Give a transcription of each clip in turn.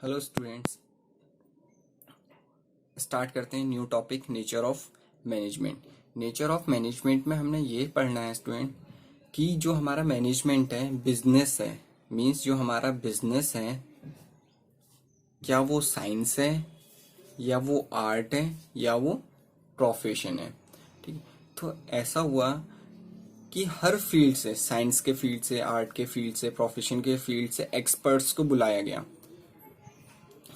Hello students, start करते हैं new topic nature of management. Nature of management में हमने ये पढ़ना है स्टूडेंट कि जो हमारा मैनेजमेंट है, बिजनेस है, मींस जो हमारा बिजनेस है, क्या वो साइंस है या वो आर्ट है या वो प्रोफेशन है। ठीक है, तो ऐसा हुआ कि हर फील्ड से, साइंस के फील्ड से, आर्ट के फील्ड से, प्रोफेशन के फील्ड से एक्सपर्ट्स को बुलाया गया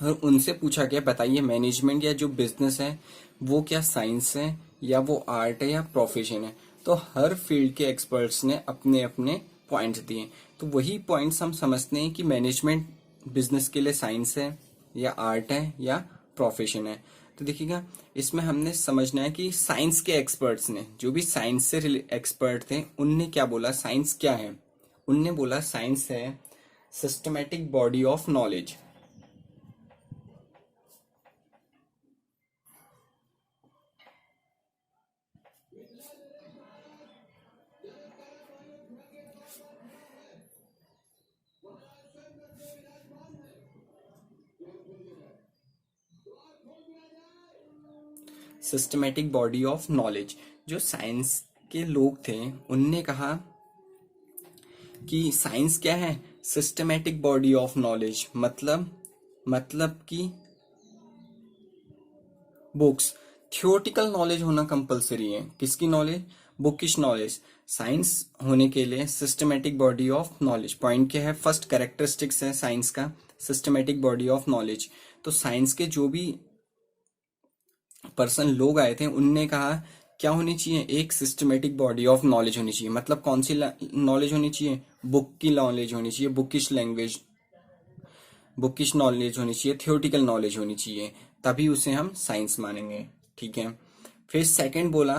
और उनसे पूछा गया बताइए मैनेजमेंट या जो बिजनेस है वो क्या साइंस है या वो आर्ट है या प्रोफेशन है। तो हर फील्ड के एक्सपर्ट्स ने अपने अपने पॉइंट्स दिए। तो वही पॉइंट्स हम समझते हैं कि मैनेजमेंट बिजनेस के लिए साइंस है या आर्ट है या प्रोफेशन है। तो देखिएगा, इसमें हमने समझना है कि साइंस के एक्सपर्ट्स ने, जो भी साइंस से एक्सपर्ट थे, उनने क्या बोला, साइंस क्या है। उनने बोला साइंस है systematic body of knowledge. Systematic body of knowledge. जो साइंस के लोग थे उनने कहा कि साइंस क्या है, सिस्टमेटिक बॉडी ऑफ नॉलेज। मतलब कि बुक्स, थियोरटिकल नॉलेज होना कंपलसरी है। किसकी नॉलेज? Bookish knowledge. साइंस होने के लिए systematic body of knowledge. Point क्या है, फर्स्ट कैरेक्टरिस्टिक्स है साइंस का सिस्टमेटिक बॉडी ऑफ नॉलेज। तो साइंस के जो भी पर्सन लोग आए थे उनने कहा क्या होनी चाहिए, एक सिस्टमेटिक बॉडी ऑफ नॉलेज होनी चाहिए। मतलब कौन सी नॉलेज होनी चाहिए? बुक की नॉलेज होनी चाहिए, बुकिश लैंग्वेज, बुकिश नॉलेज होनी चाहिए, थियोरटिकल नॉलेज होनी चाहिए, तभी उसे हम साइंस मानेंगे। ठीक है। फिर सेकंड बोला,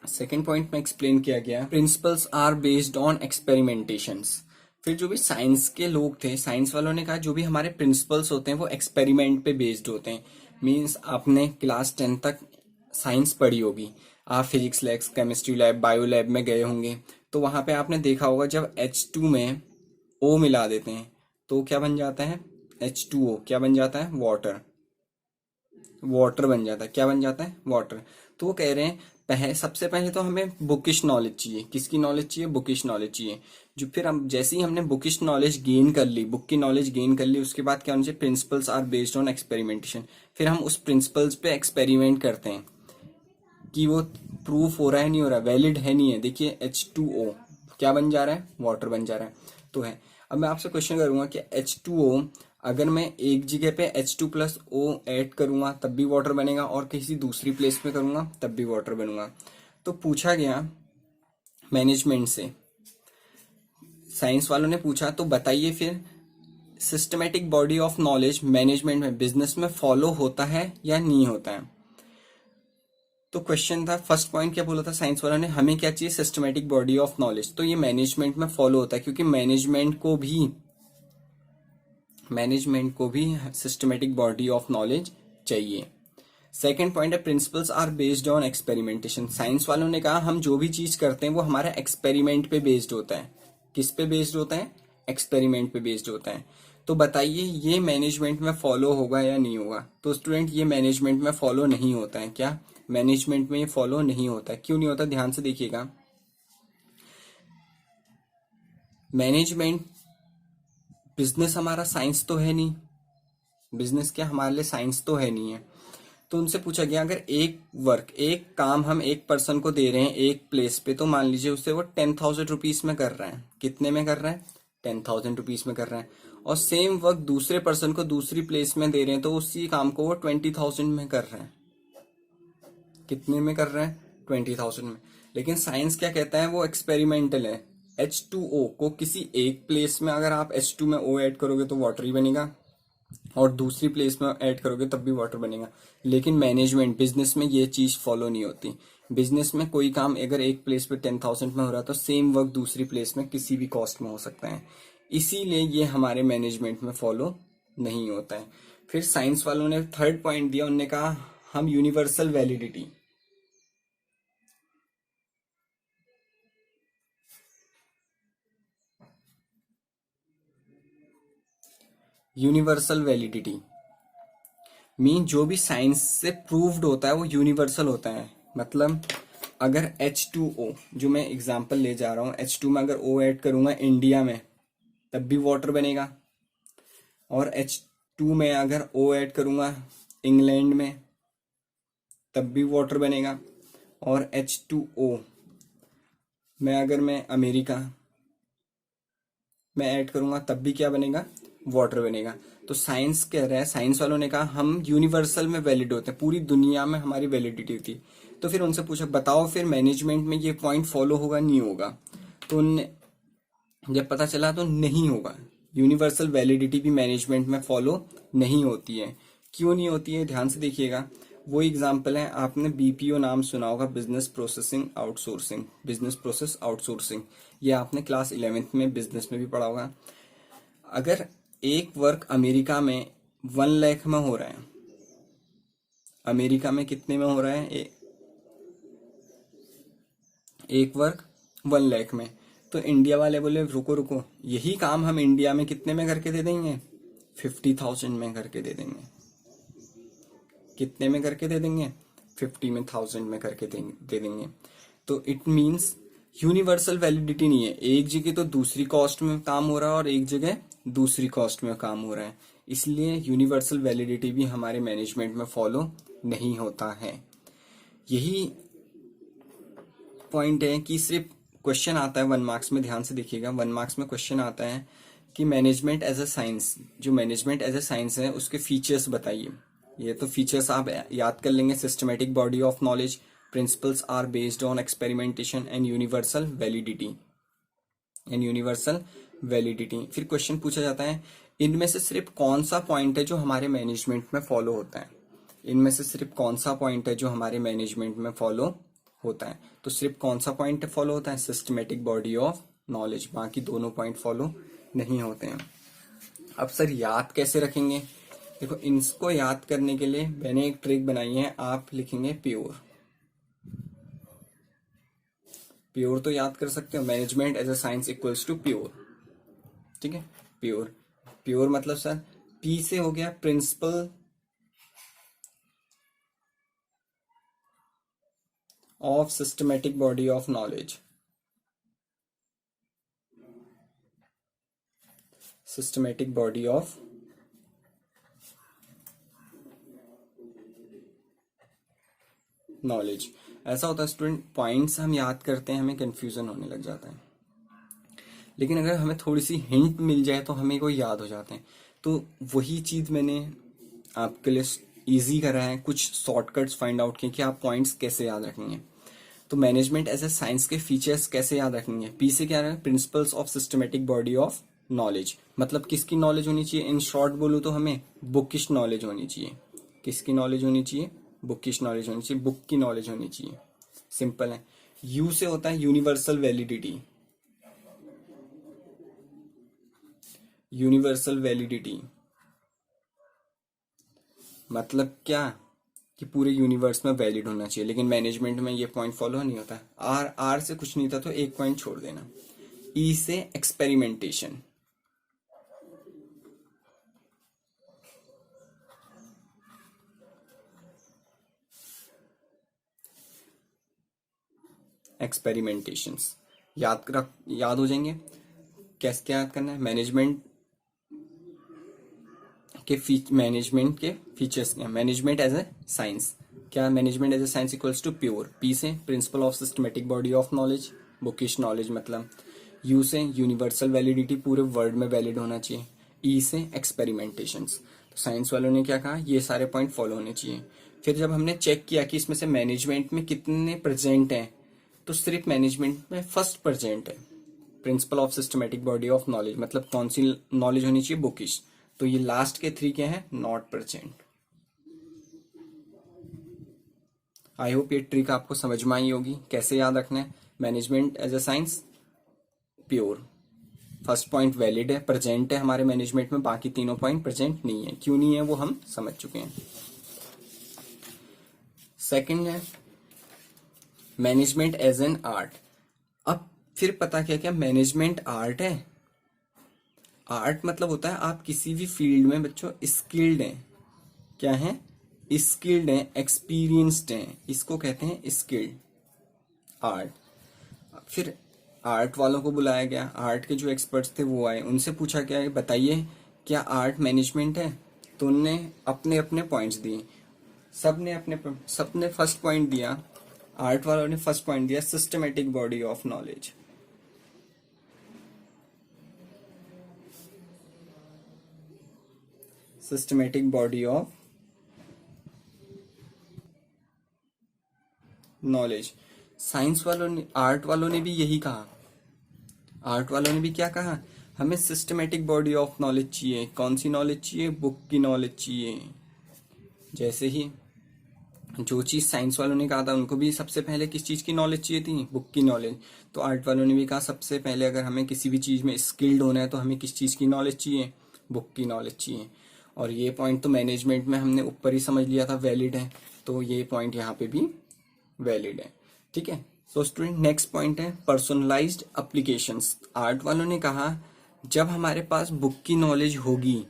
सेकंड पॉइंट में एक्सप्लेन किया गया principles are based on experimentations. फिर जो भी साइंस के लोग थे, साइंस वालों ने कहा जो भी हमारे प्रिंसिपल्स होते हैं वो एक्सपेरिमेंट पे बेस्ड होते हैं। मींस आपने क्लास 10 तक साइंस पढ़ी होगी, आप physics lab, chemistry lab, bio lab में गए होंगे, तो वहां पे आपने देखा होगा जब H2 में O मिला देते हैं तो क्या बन जाता है, H2O। क्या बन जाता है? वाटर। वाटर बन जाता है। क्या बन जाता है? वाटर। तो वो कह रहे हैं सबसे पहले तो हमें बुकिश नॉलेज चाहिए। किसकी नॉलेज चाहिए? बुकिश नॉलेज चाहिए। जो फिर हम जैसे ही हमने बुकिश नॉलेज गेन कर ली, बुक की नॉलेज गेन कर ली, उसके बाद क्या होना चाहिए? Principles are based on experimentation. फिर हम उस प्रिंसिपल्स पे एक्सपेरिमेंट करते हैं कि वो प्रूफ हो रहा है नहीं हो रहा, वैलिड है नहीं है। देखिए H2O क्या बन जा रहा है? वाटर बन जा रहा है। तो है, अब मैं आपसे क्वेश्चन करूंगा कि H2O अगर मैं एक जगह पे H2+O ऐड करूंगा तब भी वाटर बनेगा और किसी दूसरी प्लेस पे करूंगा तब भी वाटर बनूंगा। तो पूछा गया मैनेजमेंट से, साइंस वालों ने पूछा तो बताइए फिर systematic body of knowledge management में, बिजनेस में फॉलो होता है या नहीं होता है। तो क्वेश्चन था, फर्स्ट पॉइंट क्या बोला था साइंस वाला ने, हमें क्या चाहिए? Systematic body of knowledge. तो ये मैनेजमेंट में फॉलो होता है क्योंकि मैनेजमेंट को भी सिस्टमेटिक बॉडी ऑफ नॉलेज चाहिए। सेकेंड पॉइंट है principles are based on experimentation. Science वालों ने कहा हम जो भी चीज करते हैं वो हमारा एक्सपेरिमेंट पे बेस्ड होता है। किस पे बेस्ड होता है? एक्सपेरिमेंट पे बेस्ड होता है। तो बताइए ये मैनेजमेंट में फॉलो होगा या नहीं होगा। तो स्टूडेंट ये मैनेजमेंट में फॉलो नहीं होता है। क्या मैनेजमेंट में ये फॉलो नहीं होता है? क्यों नहीं होता? ध्यान से देखिएगा, मैनेजमेंट, बिजनेस हमारा साइंस तो है नहीं, बिजनेस क्या हमारे लिए साइंस तो है नहीं है। तो उनसे पूछा गया अगर एक काम हम एक पर्सन को दे रहे हैं एक प्लेस पे, तो मान लीजिए उससे वो 10,000 रुपीज में कर रहा है। कितने में कर रहा है? 10,000 रुपीज में कर रहा है। और सेम वर्क दूसरे पर्सन को दूसरी प्लेस में दे रहे हैं तो उसी काम को वो 20,000 में कर रहा है। कितने में कर रहा है? 20,000 में। लेकिन साइंस क्या कहता है, वो एक्सपेरिमेंटल है। H2O को किसी एक प्लेस में अगर आप H2 में O ऐड करोगे तो वाटर ही बनेगा और दूसरी प्लेस में ऐड करोगे तब भी वाटर बनेगा। लेकिन मैनेजमेंट, बिजनेस में ये चीज फॉलो नहीं होती। बिजनेस में कोई काम अगर एक प्लेस पे 10,000 में हो रहा है तो सेम वर्क दूसरी प्लेस में किसी भी कॉस्ट में हो सकता है। इसीलिए ये हमारे मैनेजमेंट में फॉलो नहीं होता है। फिर साइंस वालों ने थर्ड पॉइंट दिया, उन्होंने कहा हम universal validity, universal validity mean जो भी साइंस से प्रूव्ड होता है वो यूनिवर्सल होता है। मतलब अगर H2O, जो मैं एग्जांपल ले जा रहा हूँ, H2 में अगर O ऐड करूंगा इंडिया में तब भी वाटर बनेगा, और H2 में अगर O ऐड करूंगा इंग्लैंड में तब भी वाटर बनेगा, और H2O में अगर मैं अमेरिका में ऐड करूंगा तब भी क्या बनेगा, वाटर बनेगा। तो साइंस कह रहा है, साइंस वालों ने कहा हम यूनिवर्सल में वैलिड होते हैं, पूरी दुनिया में हमारी वैलिडिटी होती है। तो फिर उनसे पूछा बताओ फिर मैनेजमेंट में ये पॉइंट फॉलो होगा नहीं होगा। तो उनने जब पता चला तो नहीं होगा, यूनिवर्सल वैलिडिटी भी मैनेजमेंट में फॉलो नहीं होती है। क्यों नहीं होती है, ध्यान से देखिएगा। वो एग्जाम्पल है, आपने BPO नाम सुना होगा, business processing outsourcing, business process outsourcing. ये आपने क्लास 11th में बिजनेस में भी पढ़ा होगा। अगर एक वर्क अमेरिका में 1 लाख में हो रहा है, अमेरिका में कितने में हो रहा है, एक वर्क 1 लाख में, तो इंडिया वाले बोले रुको रुको, यही काम हम इंडिया में कितने में करके दे देंगे, 50,000 में करके दे देंगे। कितने में करके दे देंगे, 50,000 में करके दे देंगे। तो इट मीन्स यूनिवर्सल वैलिडिटी नहीं है, एक जगह तो दूसरी कॉस्ट में काम हो रहा है और एक जगह दूसरी कॉस्ट में काम हो रहा है, इसलिए यूनिवर्सल वैलिडिटी भी हमारे मैनेजमेंट में फॉलो नहीं होता है। यही पॉइंट है कि सिर्फ क्वेश्चन आता है 1 मार्क्स में, ध्यान से देखिएगा, 1 मार्क्स में क्वेश्चन आता है कि मैनेजमेंट एज अ साइंस, जो मैनेजमेंट एज अ साइंस है उसके फीचर्स बताइए। ये तो फीचर्स आप याद कर लेंगे, systematic body of knowledge, principles are based on experimentation and universal validity, फिर क्वेश्चन पूछा जाता है इनमें से सिर्फ कौन सा पॉइंट है जो हमारे मैनेजमेंट में फॉलो होता है, इनमें से सिर्फ कौन सा पॉइंट है जो हमारे मैनेजमेंट में फॉलो होता है। तो सिर्फ कौन सा पॉइंट फॉलो होता है, सिस्टमेटिक बॉडी ऑफ नॉलेज, बाकी दोनों पॉइंट फॉलो नहीं होते हैं। अब सर याद कैसे रखेंगे, देखो इनको याद करने के लिए मैंने एक ट्रिक बनाई है, आप लिखेंगे प्योर, प्योर तो याद कर सकते हो, management as a science equals to pure, ठीक है। प्योर, प्योर मतलब सर P से हो गया principle of systematic body of knowledge, systematic body of knowledge. ऐसा होता है स्टूडेंट, पॉइंट्स हम याद करते हैं हमें कंफ्यूजन होने लग जाता है, लेकिन अगर हमें थोड़ी सी हिंट मिल जाए तो हमें को याद हो जाते हैं। तो वही चीज मैंने आपके लिए इजी करा है, कुछ शॉर्टकट्स फाइंड आउट किए कि आप पॉइंट्स कैसे याद रखेंगे। तो मैनेजमेंट एज ए साइंस के फीचर्स कैसे याद रखेंगे, P से क्या है, principles of systematic body of knowledge, मतलब किसकी नॉलेज होनी चाहिए, इन शॉर्ट बोलूं तो हमें बुकिश नॉलेज होनी चाहिए। किसकी नॉलेज होनी चाहिए, बुकिश नॉलेज होनी चाहिए, बुक की नॉलेज होनी चाहिए, सिंपल है। U से होता है यूनिवर्सल वैलिडिटी, यूनिवर्सल वैलिडिटी मतलब क्या कि पूरे यूनिवर्स में वैलिड होना चाहिए, लेकिन मैनेजमेंट में ये पॉइंट फॉलो नहीं होता। R से कुछ नहीं था तो एक पॉइंट छोड़ देना। E से एक्सपेरिमेंटेशन, एक्सपेरिमेंटेशंस याद हो जाएंगे। कैसे क्या याद करना है, मैनेजमेंट के फीचर्स क्या, मैनेजमेंट एज ए साइंस, क्या management as a science equals to pure, P से principle of systematic body of knowledge, bookish knowledge मतलब, U से यूनिवर्सल वैलिडिटी, पूरे वर्ल्ड में वैलिड होना चाहिए, E से एक्सपेरिमेंटेशंस। तो साइंस वालों ने क्या कहा, ये सारे पॉइंट फॉलो होने चाहिए। फिर जब हमने चेक किया कि इसमें से मैनेजमेंट में कितने प्रेजेंट हैं, तो सिर्फ मैनेजमेंट में फर्स्ट प्रेजेंट है, principal of systematic body of knowledge, मतलब कौन सी नॉलेज होनी चाहिए, बुकिश। तो ये लास्ट के 3 क्या है, नॉट प्रेजेंट। आई होप ये ट्रिक आपको समझ में आई होगी, कैसे याद रखना है, management as a science pure, first point valid है, प्रेजेंट है हमारे मैनेजमेंट में, बाकी तीनों पॉइंट प्रेजेंट नहीं है, क्यों नहीं है वो हम समझ चुके हैं। सेकंड है मैनेजमेंट एज एन आर्ट। अब फिर पता क्या क्या मैनेजमेंट आर्ट है आर्ट मतलब होता है आप किसी भी फील्ड में बच्चों स्किल्ड हैं। क्या है? स्किल्ड हैं, एक्सपीरियंस्ड हैं, इसको कहते हैं स्किल्ड आर्ट। फिर आर्ट वालों को बुलाया गया, आर्ट के जो एक्सपर्ट्स थे वो आए, उनसे पूछा क्या बताइए क्या आर्ट मैनेजमेंट है? तो उनने अपने अपने पॉइंट्स दिए। सबने फर्स्ट पॉइंट दिया, आर्ट वालों ने फर्स्ट पॉइंट दिया systematic body of knowledge. Systematic body of knowledge. Science वालों ने, आर्ट वालों ने भी यही कहा। आर्ट वालों ने भी क्या कहा? हमें सिस्टमेटिक बॉडी ऑफ नॉलेज चाहिए। कौन सी नॉलेज चाहिए? बुक की नॉलेज चाहिए। जैसे ही जो चीज साइंस वालों ने कहा था, उनको भी सबसे पहले किस चीज की नॉलेज चाहिए थी? बुक की नॉलेज। तो आर्ट वालों ने भी कहा सबसे पहले अगर हमें किसी भी चीज में स्किल्ड होना है तो हमें किस चीज की नॉलेज चाहिए? बुक की नॉलेज चाहिए। और ये पॉइंट तो मैनेजमेंट में हमने ऊपर ही समझ लिया था वैलिड है, तो ये पॉइंट यहाँ पे भी वैलिड है। ठीक है। सो स्टूडेंट नेक्स्ट पॉइंट है पर्सनलाइज्ड एप्लीकेशंस। आर्ट वालों ने कहा जब हमारे पास बुक की नॉलेज होगी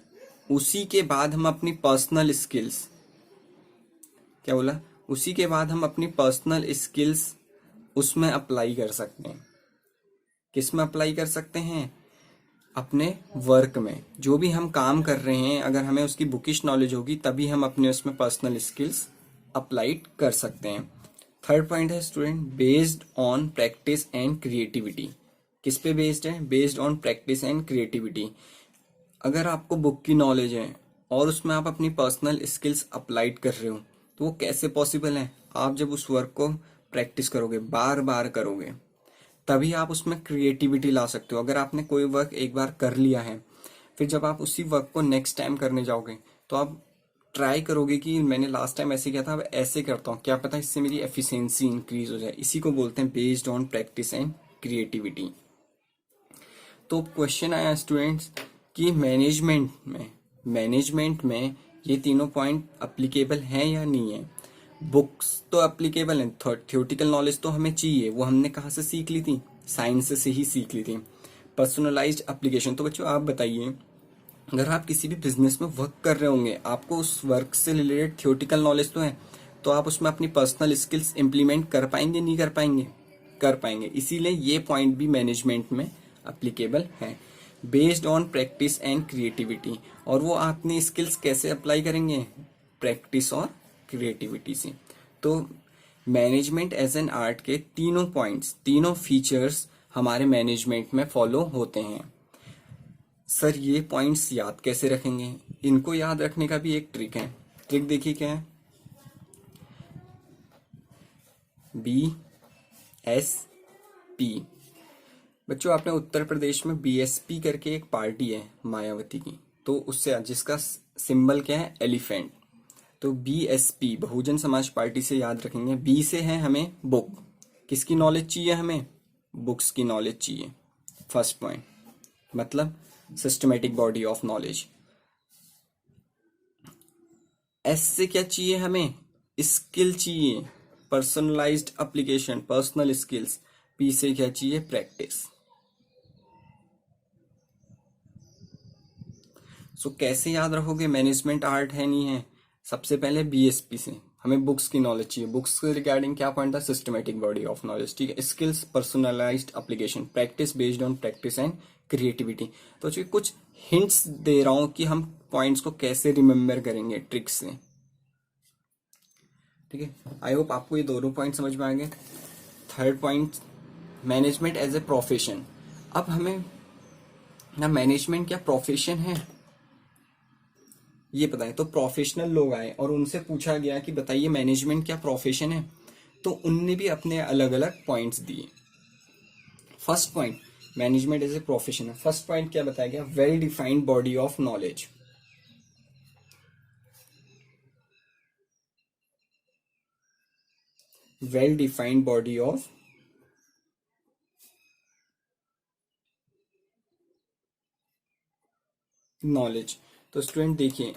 उसी के बाद हम अपनी पर्सनल स्किल्स, क्या बोला? उसी के बाद हम अपनी पर्सनल स्किल्स उसमें अप्लाई कर सकते हैं। किस में अप्लाई कर सकते हैं? अपने वर्क में। जो भी हम काम कर रहे हैं अगर हमें उसकी बुकिश नॉलेज होगी तभी हम अपने उसमें पर्सनल स्किल्स अप्लाई कर सकते हैं। थर्ड पॉइंट है student based on practice and creativity. किस पे बेस्ड है? Based on practice and creativity. अगर आपको बुक की नॉलेज है और उसमें आप अपनी पर्सनल स्किल्स अप्लाइड कर रहे हो तो वो कैसे पॉसिबल है? आप जब उस वर्क को प्रैक्टिस करोगे, बार बार करोगे, तभी आप उसमें क्रिएटिविटी ला सकते हो। अगर आपने कोई वर्क एक बार कर लिया है, फिर जब आप उसी वर्क को नेक्स्ट टाइम करने जाओगे तो आप ट्राई करोगे कि मैंने लास्ट टाइम ऐसे किया था, अब ऐसे करता हूँ, क्या पता इससे मेरी एफिशिएंसी इंक्रीज हो जाए। इसी को बोलते हैं based on practice and creativity. तो क्वेश्चन आया स्टूडेंट्स कि मैनेजमेंट में ये तीनों पॉइंट अप्लीकेबल हैं या नहीं है? बुक्स तो अप्लीकेबल हैं, थ्योरेटिकल नॉलेज तो हमें चाहिए, वो हमने कहाँ से सीख ली थी? साइंस से ही सीख ली थी। पर्सनलाइज्ड एप्लीकेशन, तो बच्चों आप बताइए अगर आप किसी भी बिजनेस में वर्क कर रहे होंगे, आपको उस वर्क से रिलेटेड थ्योरेटिकल नॉलेज तो है, तो आप उसमें अपनी पर्सनल स्किल्स इंप्लीमेंट कर पाएंगे? नहीं कर पाएंगे? कर पाएंगे। इसीलिए ये पॉइंट भी मैनेजमेंट में अप्लीकेबल है, based on practice and creativity. और वो आपने स्किल्स कैसे अप्लाई करेंगे? प्रैक्टिस और क्रिएटिविटी से। तो मैनेजमेंट एज एन आर्ट के तीनों पॉइंट्स, तीनों फीचर्स हमारे मैनेजमेंट में फॉलो होते हैं। सर ये पॉइंट्स याद कैसे रखेंगे? इनको याद रखने का भी एक ट्रिक है। ट्रिक देखिए क्या है। BSP। बच्चों आपने उत्तर प्रदेश में BSP करके एक पार्टी है मायावती की, तो उससे जिसका सिंबल क्या है? एलिफेंट। तो BSP बहुजन समाज पार्टी से याद रखेंगे। B से है हमें बुक। किसकी नॉलेज चाहिए हमें? बुक्स की नॉलेज चाहिए। फर्स्ट पॉइंट मतलब systematic body of knowledge. S से क्या चाहिए हमें? स्किल चाहिए, personalised application, personal skills. P से क्या चाहिए? प्रैक्टिस। सो कैसे याद रखोगे मैनेजमेंट आर्ट है नहीं है? सबसे पहले BSP से हमें बुक्स की नॉलेज चाहिए। बुक्स के रिगार्डिंग क्या पॉइंट था? Systematic body of knowledge. ठीक है। Skills personalised application, practice based on practice and creativity. तो चलिए कुछ हिंट्स दे रहा हूं कि हम पॉइंट्स को कैसे रिमेम्बर करेंगे ट्रिक्स से। ठीक है। आई होप आपको ये दोनों पॉइंट समझ में आ गए। Third point management as a profession. अब हमें ना मैनेजमेंट क्या प्रोफेशन है ये पता है। तो प्रोफेशनल लोग आए और उनसे पूछा गया कि बताइए मैनेजमेंट क्या प्रोफेशन है? तो उनने भी अपने अलग अलग पॉइंट्स दिए। First point management as a profession है। फर्स्ट पॉइंट क्या बताया गया? Well defined body of knowledge. Well defined body of knowledge. तो स्टूडेंट देखिए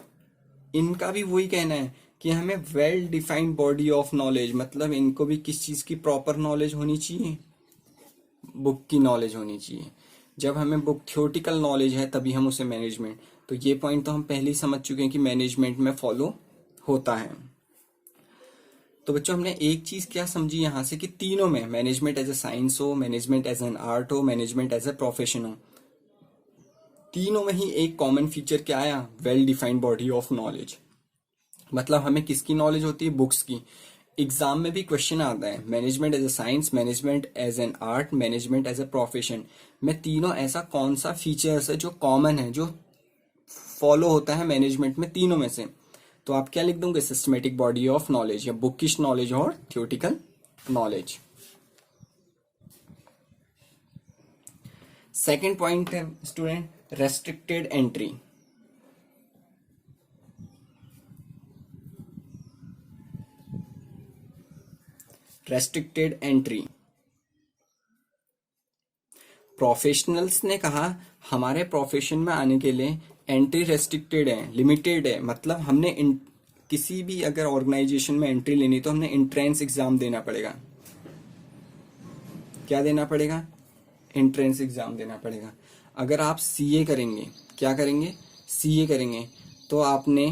इनका भी वही कहना है कि हमें well defined body of knowledge, मतलब इनको भी किस चीज की प्रॉपर नॉलेज होनी चाहिए? बुक की नॉलेज होनी चाहिए। जब हमें बुक थ्योरेटिकल नॉलेज है तभी हम उसे मैनेजमेंट, तो ये पॉइंट तो हम पहले ही समझ चुके हैं कि मैनेजमेंट में फॉलो होता है। तो बच्चों हमने एक चीज क्या समझी यहां से कि तीनों में, मैनेजमेंट एज ए साइंस हो, मैनेजमेंट एज एन आर्ट हो, मैनेजमेंट एज ए प्रोफेशन हो, तीनों में ही एक कॉमन फीचर क्या आया, well defined body of knowledge. मतलब हमें किसकी नॉलेज होती है, बुक्स की। एग्जाम में भी क्वेश्चन आता है management as a science, management as an art, management as a profession में तीनों ऐसा कौन सा फीचर्स है जो कॉमन है, जो फॉलो होता है मैनेजमेंट में तीनों में से। तो आप क्या लिख दोगे, सिस्टमेटिक बॉडी ऑफ नॉलेज या बुकिश नॉलेज और थ्योरेटिकल नॉलेज। सेकेंड पॉइंट है student, restricted entry. Restricted entry, professionals ने कहा हमारे प्रोफेशन में आने के लिए एंट्री रेस्ट्रिक्टेड है, लिमिटेड है। मतलब हमने किसी भी अगर ऑर्गेनाइजेशन में एंट्री लेनी तो हमने एंट्रेंस एग्जाम देना पड़ेगा। क्या देना पड़ेगा, एंट्रेंस एग्जाम देना पड़ेगा। अगर आप सीए करेंगे, क्या करेंगे, सीए करेंगे, तो आपने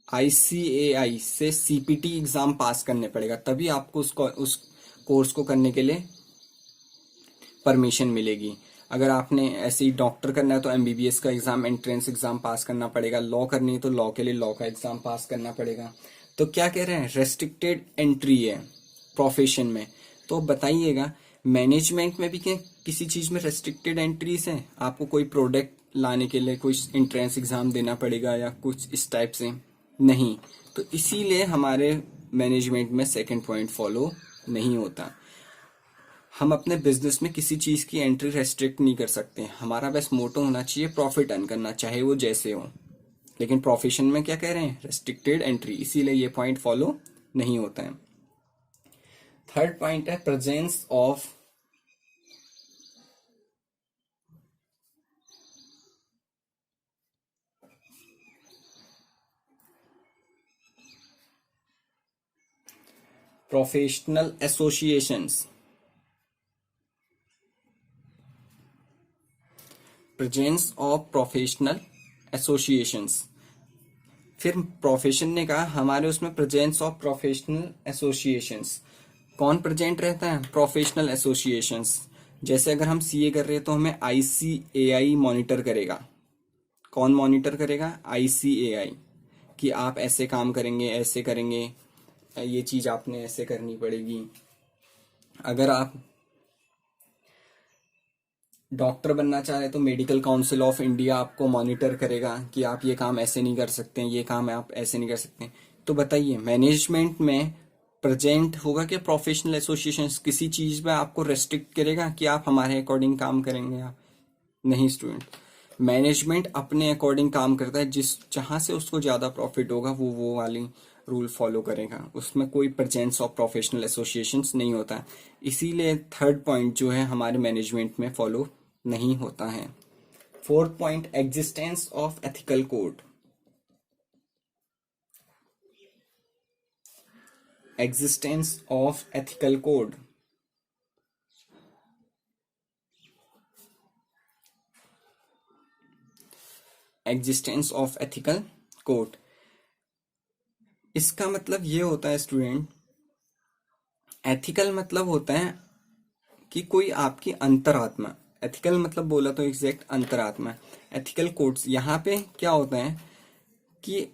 आईसीएआई से सीपीटी एग्जाम पास करने पड़ेगा, तभी आपको उस कोर्स को करने के लिए परमिशन मिलेगी। अगर आपने ऐसे ही डॉक्टर करना है तो एमबीबीएस का एग्जाम, एंट्रेंस एग्जाम पास करना पड़ेगा। लॉ करनी है तो लॉ के लिए लॉ का एग्जाम पास करना पड़ेगा। तो क्या कह रहे हैं, रेस्ट्रिक्टेड एंट्री है प्रोफेशन में। तो बताइएगा मैनेजमेंट में भी क्या किसी चीज में रेस्ट्रिक्टेड एंट्रीज है, आपको कोई प्रोडक्ट लाने के लिए कोई एंट्रेंस एग्जाम देना पड़ेगा या कुछ इस टाइप से, नहीं। तो इसीलिए हमारे मैनेजमेंट में सेकंड पॉइंट फॉलो नहीं होता। हम अपने बिजनेस में किसी चीज की एंट्री रेस्ट्रिक्ट नहीं कर सकते। हमारा बस मोटो होना चाहिए प्रॉफिट अर्न करना, चाहे वो जैसे हो। लेकिन प्रोफेशन में क्या कह रहे हैं, रेस्ट्रिक्टेड एंट्री, इसीलिए ये पॉइंट फॉलो नहीं होता है। थर्ड पॉइंट है presence of professional associations. Presence of professional associations, फिर प्रोफेशन ने कहा हमारे उसमें प्रेजेंस ऑफ प्रोफेशनल एसोसिएशंस। कौन प्रेजेंट रहता है, प्रोफेशनल एसोसिएशंस। जैसे अगर हम सीए कर रहे हैं तो हमें आईसीएआई मॉनिटर करेगा। कौन मॉनिटर करेगा, आईसीएआई, कि आप ऐसे काम करेंगे, ऐसे करेंगे, ये चीज आपने ऐसे करनी पड़ेगी। अगर आप डॉक्टर बनना चाह रहे तो मेडिकल काउंसिल ऑफ इंडिया आपको मॉनिटर करेगा कि आप ये काम ऐसे नहीं कर सकते हैं, ये काम आप ऐसे नहीं कर सकते। तो बताइए मैनेजमेंट में प्रेजेंट होगा कि प्रोफेशनल एसोसिएशन किसी चीज में आपको रेस्ट्रिक्ट करेगा कि आप हमारे अकॉर्डिंग काम करेंगे आप, नहीं स्टूडेंट। मैनेजमेंट अपने अकॉर्डिंग काम करता है, जिस जहां से उसको ज्यादा प्रॉफिट होगा वो वाली रूल फॉलो करेगा। उसमें कोई प्रेजेंस ऑफ प्रोफेशनल एसोसिएशंस नहीं होता। इसीलिए थर्ड पॉइंट जो है हमारे मैनेजमेंट में फॉलो नहीं होता है। Fourth point, existence of ethical code. Existence of ethical code, existence of ethical code, इसका मतलब ये होता है स्टूडेंट, एथिकल मतलब होता है कि कोई आपकी अंतरात्मा, एथिकल मतलब बोला तो एग्जैक्ट अंतरात्मा। एथिकल कोड्स यहाँ पे क्या होता है कि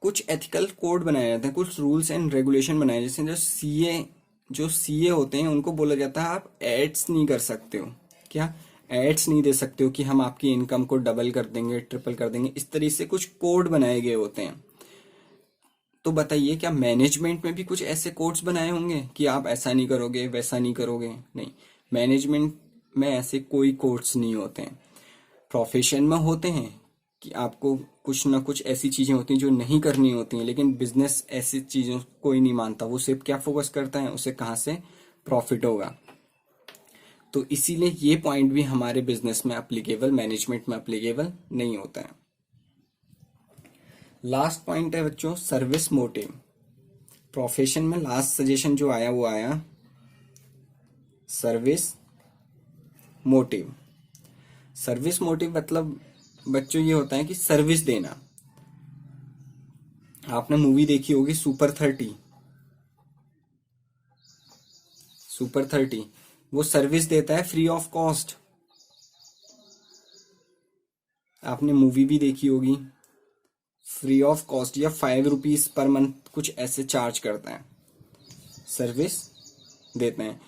कुछ एथिकल कोड बनाए जाते हैं, कुछ रूल्स एंड रेगुलेशन बनाए, जैसे जो सीए होते हैं उनको बोला जाता है आप एड्स नहीं कर सकते हो। क्या, एड्स नहीं दे सकते हो कि हम आपकी इनकम को डबल कर देंगे, ट्रिपल कर देंगे, इस तरीके से कुछ कोड बनाए गए होते हैं। तो बताइए क्या मैनेजमेंट में भी कुछ ऐसे कोड्स बनाए होंगे कि आप ऐसा नहीं करोगे, वैसा नहीं करोगे, नहीं। मैनेजमेंट में ऐसे कोई कोड्स नहीं होते हैं। प्रोफेशन में होते हैं कि आपको कुछ ना कुछ ऐसी चीजें होती हैं जो नहीं करनी होती हैं, लेकिन बिजनेस ऐसी चीजों को कोई नहीं मानता। वो सिर्फ क्या फोकस करता है, उसे कहाँ से प्रॉफिट होगा। तो इसीलिए ये पॉइंट भी हमारे बिजनेस में अप्लीकेबल, मैनेजमेंट में अप्लीकेबल नहीं होता है। लास्ट पॉइंट है बच्चों, सर्विस मोटिव। प्रोफेशन में लास्ट सजेशन जो आया वो आया सर्विस मोटिव। सर्विस मोटिव मतलब बच्चों ये होता है कि सर्विस देना। आपने मूवी देखी होगी सुपर 30। सुपर 30 वो सर्विस देता है फ्री ऑफ कॉस्ट। आपने मूवी भी देखी होगी, फ्री ऑफ कॉस्ट या ₹5 पर मंथ कुछ ऐसे चार्ज करता है, सर्विस देते हैं।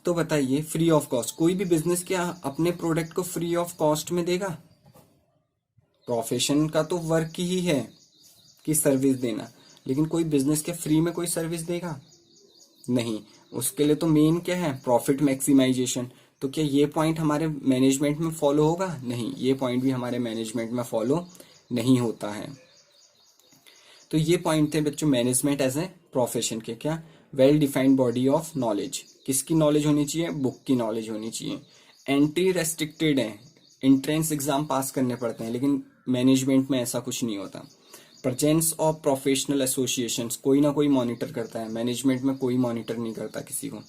तो बताइए फ्री ऑफ कॉस्ट कोई भी बिजनेस क्या अपने प्रोडक्ट को फ्री ऑफ कॉस्ट में देगा? प्रोफेशन का तो वर्क ही है कि सर्विस देना, लेकिन कोई बिजनेस क्या फ्री में कोई सर्विस देगा? नहीं। उसके लिए तो मेन क्या है, प्रॉफिट मैक्सिमाइजेशन। तो क्या ये पॉइंट हमारे मैनेजमेंट में फॉलो होगा? नहीं, ये पॉइंट भी हमारे मैनेजमेंट में फॉलो नहीं होता है। तो ये पॉइंट थे बच्चों मैनेजमेंट एज ए प्रोफेशन के। क्या? Well defined body of knowledge. किसकी नॉलेज होनी चाहिए? बुक की नॉलेज होनी चाहिए। एंट्री रेस्ट्रिक्टेड है, एंट्रेंस एग्जाम पास करने पड़ते हैं, लेकिन मैनेजमेंट में ऐसा कुछ नहीं होता। प्रेजेंस ऑफ प्रोफेशनल एसोसिएशंस, कोई ना कोई मॉनिटर करता है, मैनेजमेंट में कोई मॉनिटर नहीं करता किसी को।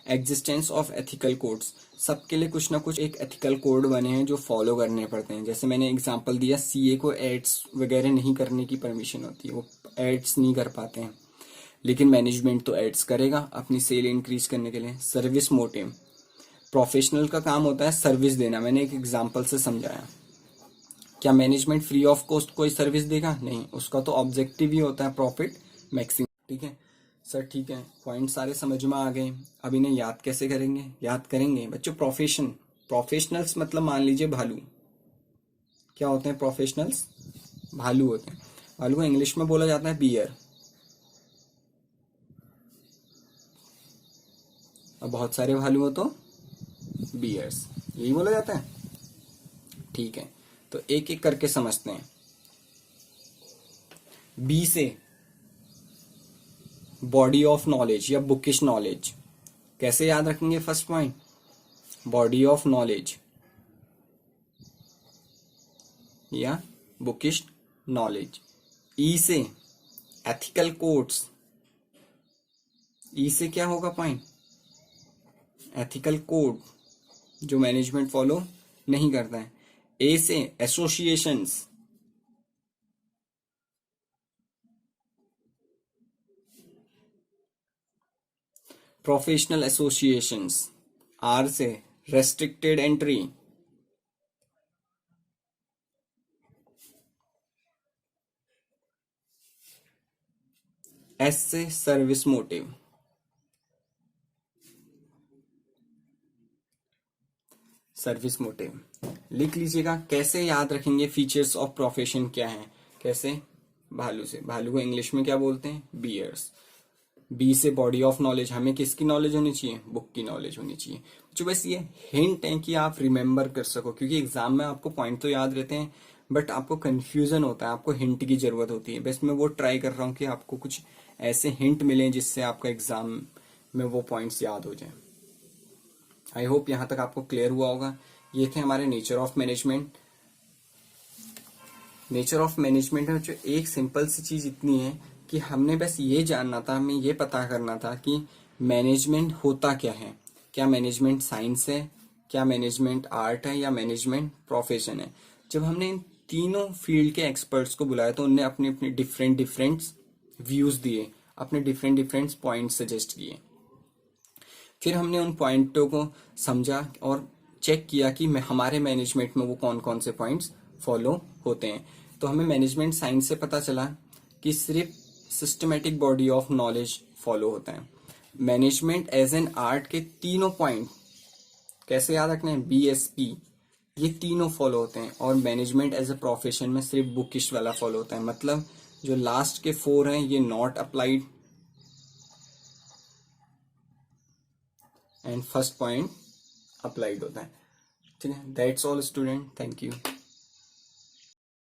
एग्जिस्टेंस ऑफ एथिकल कोड्स, सबके लिए कुछ ना कुछ एक एथिकल कोड बने हैं जो फॉलो करने पड़ते हैं। जैसे मैंने एग्जांपल दिया, सीए को एड्स वगैरह नहीं करने की परमिशन होती है, वो एड्स नहीं कर पाते हैं, लेकिन मैनेजमेंट तो एड्स करेगा अपनी सेल इंक्रीज करने के लिए। सर्विस मोटिव, प्रोफेशनल का काम होता है सर्विस देना, मैंने एक एग्जाम्पल से समझाया। क्या मैनेजमेंट फ्री ऑफ कॉस्ट कोई सर्विस देगा? नहीं, उसका तो ऑब्जेक्टिव ही होता है प्रॉफिट मैक्सिमम। ठीक है सर, ठीक है, पॉइंट सारे समझ में आ गए। अब इन्हें याद कैसे करेंगे? याद करेंगे बच्चों, प्रोफेशन, प्रोफेशनल्स मतलब मान लीजिए भालू। क्या होते हैं प्रोफेशनल्स? भालू होते हैं। भालू को इंग्लिश में बोला जाता है बियर। अब बहुत सारे भालू हो तो बियर्स, यही बोला जाता है। ठीक है, तो एक एक करके समझते हैं। बी से बॉडी ऑफ नॉलेज या बुकिश नॉलेज, कैसे याद रखेंगे? First point body of knowledge या बुकिश नॉलेज। ई से एथिकल कोड्स, ई से क्या होगा पॉइंट? एथिकल कोड जो मैनेजमेंट फॉलो नहीं करता है। ए से एसोसिएशंस, प्रोफेशनल एसोसिएशंस। आर से रेस्ट्रिक्टेड एंट्री। एस से सर्विस मोटिव। सर्विस मोटिव लिख लीजिएगा। कैसे याद रखेंगे? फीचर्स ऑफ प्रोफेशन क्या है? कैसे? भालू से, भालू को इंग्लिश में क्या बोलते हैं? बियर्स। बी से बॉडी ऑफ नॉलेज, हमें किसकी नॉलेज होनी चाहिए? बुक की नॉलेज होनी चाहिए। जो बस ये हिंट है कि आप रिमेंबर कर सको, क्योंकि एग्जाम में आपको पॉइंट तो याद रहते हैं बट आपको कंफ्यूजन होता है, आपको हिंट की जरूरत होती है। बस मैं वो ट्राई कर रहा हूँ कि आपको कुछ ऐसे हिंट मिले जिससे आपका एग्जाम में वो पॉइंट्स याद हो जाए। आई होप यहां तक आपको क्लियर हुआ होगा। ये थे हमारे nature of management. Nature of management में जो एक सिंपल सी चीज इतनी है कि हमने बस ये जानना था, हमें ये पता करना था कि मैनेजमेंट होता क्या है। क्या मैनेजमेंट साइंस है, क्या मैनेजमेंट आर्ट है, या मैनेजमेंट प्रोफेशन है। जब हमने इन तीनों फील्ड के एक्सपर्ट्स को बुलाया तो उनने अपने अपने डिफरेंट डिफरेंट व्यूज दिए, अपने डिफरेंट डिफरेंट पॉइंट सजेस्ट किए। फिर हमने उन पॉइंटों को समझा और चेक किया कि हमारे मैनेजमेंट में वो कौन कौन से पॉइंट्स फॉलो होते हैं। तो हमें मैनेजमेंट साइंस से पता चला कि सिर्फ systematic body of knowledge follow होता है। मैनेजमेंट एज एन आर्ट के तीनों पॉइंट कैसे याद रखना है? BSP, ये तीनों फॉलो होते हैं। और मैनेजमेंट एज ए प्रोफेशन में सिर्फ बुकिश वाला फॉलो होता है, मतलब जो लास्ट के 4 हैं ये not applied and first point applied होता है। ठीक है, that's all student, thank you.